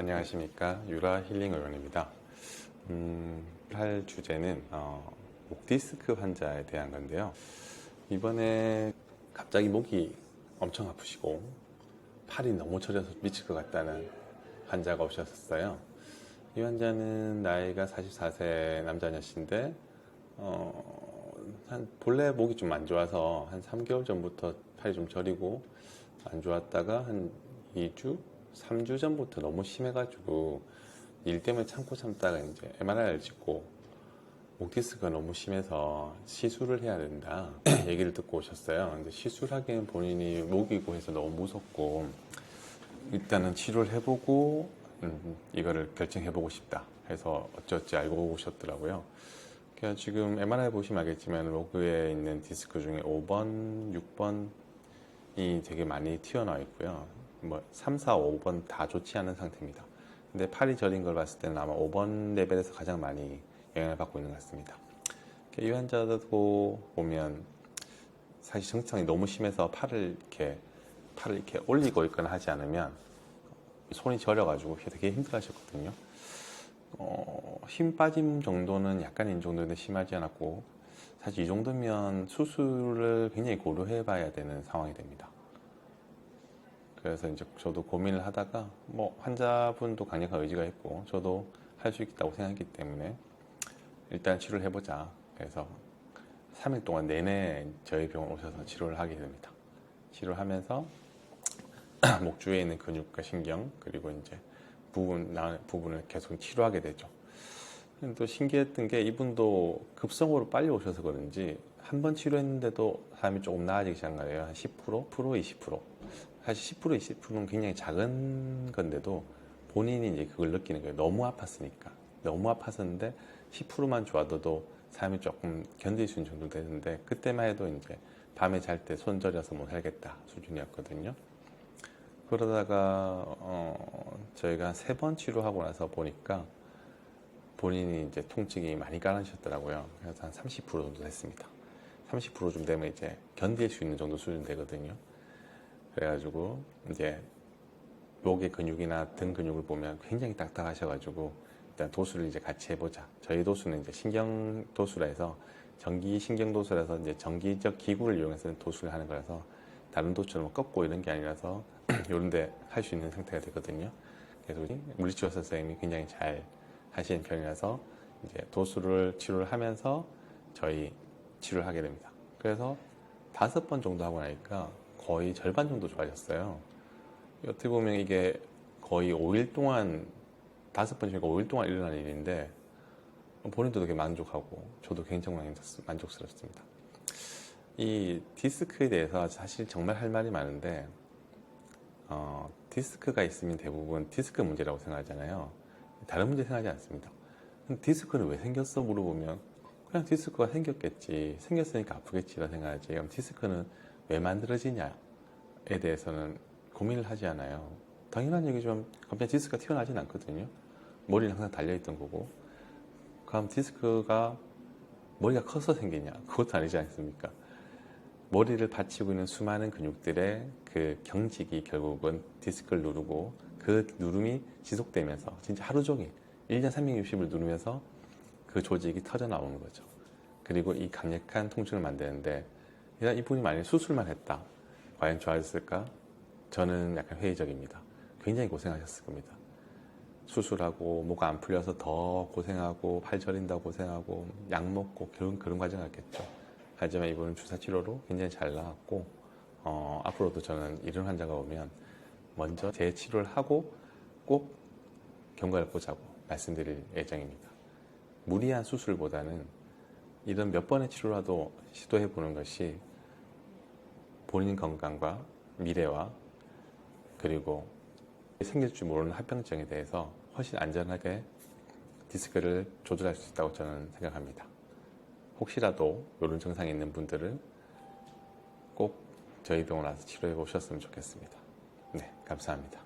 안녕하십니까. 유라 힐링 의원입니다. 할 주제는 목 디스크 환자에 대한 건데요. 이번에 갑자기 목이 엄청 아프시고 팔이 너무 처져서 미칠 것 같다는 환자가 오셨어요. 이 환자는 나이가 44세 남자녀신데 본래 목이 좀 안 좋아서 한 3개월 전부터 팔이 좀 저리고 안 좋았다가 한 2주, 3주 전부터 너무 심해가지고 일 때문에 참다가 이제 MRI를 찍고 목 디스크가 너무 심해서 시술을 해야 된다 얘기를 듣고 오셨어요. 근데 시술하기엔 본인이 목이고 해서 너무 무섭고 일단은 치료를 해보고 이거를 결정해보고 싶다 해서 어쩌지 알고 오셨더라고요. 그래서 지금 MRI 보시면 알겠지만 로그에 있는 디스크 중에 5번, 6번이 되게 많이 튀어나와 있고요. 3, 4, 5번 다 좋지 않은 상태입니다. 근데 팔이 저린 걸 봤을 때는 아마 5번 레벨에서 가장 많이 영향을 받고 있는 것 같습니다. 이 환자도 보면 사실 정체성이 너무 심해서 팔을 이렇게 올리고 있거나 하지 않으면 손이 저려가지고 되게 힘들어 하셨거든요. 힘 빠짐 정도는 약간인 정도인데 심하지 않았고, 사실 이 정도면 수술을 굉장히 고려해 봐야 되는 상황이 됩니다. 그래서 이제 저도 고민을 하다가 환자분도 강력한 의지가 있고 저도 할 수 있다고 생각했기 때문에 일단 치료를 해보자. 그래서 3일 동안 내내 저희 병원 오셔서 치료를 하게 됩니다. 치료를 하면서 목 주위에 있는 근육과 신경 그리고 이제 부분을 계속 치료하게 되죠. 또 신기했던 게 이분도 급성으로 빨리 오셔서 그런지 한 번 치료했는데도 사람이 조금 나아지기 시작한 거예요. 한 10%, 20%. 사실 10%, 20%는 굉장히 작은 건데도 본인이 이제 그걸 느끼는 거예요. 너무 아팠으니까. 너무 아팠었는데 10%만 좋아도 사람이 조금 견딜 수 있는 정도 되는데 그때만 해도 이제 밤에 잘 때 손 저려서 못 살겠다 수준이었거든요. 그러다가 저희가 3번 치료하고 나서 보니까 본인이 이제 통증이 많이 깔아주셨더라고요. 그래서 한 30% 정도 됐습니다. 30%좀 되면 이제 견딜 수 있는 정도 수준 되거든요. 그래가지고 이제 목의 근육이나 등 근육을 보면 굉장히 딱딱하셔가지고 일단 도수를 이제 같이 해보자. 저희 도수는 이제 신경 도수라 해서 전기 신경 도수라서 이제 전기적 기구를 이용해서 도수를 하는 거라서 다른 도수처럼 꺾고 이런 게 아니라서 이런데 할 수 있는 상태가 되거든요. 그래서 우리 물리치료 선생님이 굉장히 잘 하시는 편이라서 이제 도수를 치료를 하면서 저희 치료를 하게 됩니다. 그래서 5번 정도 하고 나니까 거의 절반 정도 좋아졌어요. 어떻게 보면 이게 거의 5일 동안 5번이니까 5일 동안 일어나는 일인데 본인도 되게 만족하고 저도 개인적으로 만족스럽습니다. 이 디스크에 대해서 사실 정말 할 말이 많은데 디스크가 있으면 대부분 디스크 문제라고 생각하잖아요. 다른 문제 생각하지 않습니다. 디스크는 왜 생겼어? 물어보면 그냥 디스크가 생겼겠지. 생겼으니까 아프겠지라 생각하지. 그럼 디스크는 왜 만들어지냐에 대해서는 고민을 하지 않아요. 당연한 얘기지만 갑자기 디스크가 튀어나오진 않거든요. 머리는 항상 달려있던 거고. 그럼 디스크가 머리가 커서 생기냐? 그것도 아니지 않습니까? 머리를 받치고 있는 수많은 근육들의 그 경직이 결국은 디스크를 누르고 그 누름이 지속되면서 진짜 하루 종일 1년 360을 누르면서 그 조직이 터져 나오는 거죠. 그리고 이 강력한 통증을 만드는데 이분이 만약에 수술만 했다. 과연 좋아졌을까? 저는 약간 회의적입니다. 굉장히 고생하셨을 겁니다. 수술하고 뭐가 안 풀려서 더 고생하고 팔 저린다고 고생하고 약 먹고 그런 과정을 했겠죠. 하지만 이분은 주사치료로 굉장히 잘 나았고 앞으로도 저는 이런 환자가 오면 먼저 재치료를 하고 꼭 경과를 보자고 말씀드릴 예정입니다. 무리한 수술보다는 이런 몇 번의 치료라도 시도해 보는 것이 본인 건강과 미래와 그리고 생길 줄 모르는 합병증에 대해서 훨씬 안전하게 디스크를 조절할 수 있다고 저는 생각합니다. 혹시라도 이런 증상이 있는 분들은 꼭 저희 병원 와서 치료해 보셨으면 좋겠습니다. 네, 감사합니다.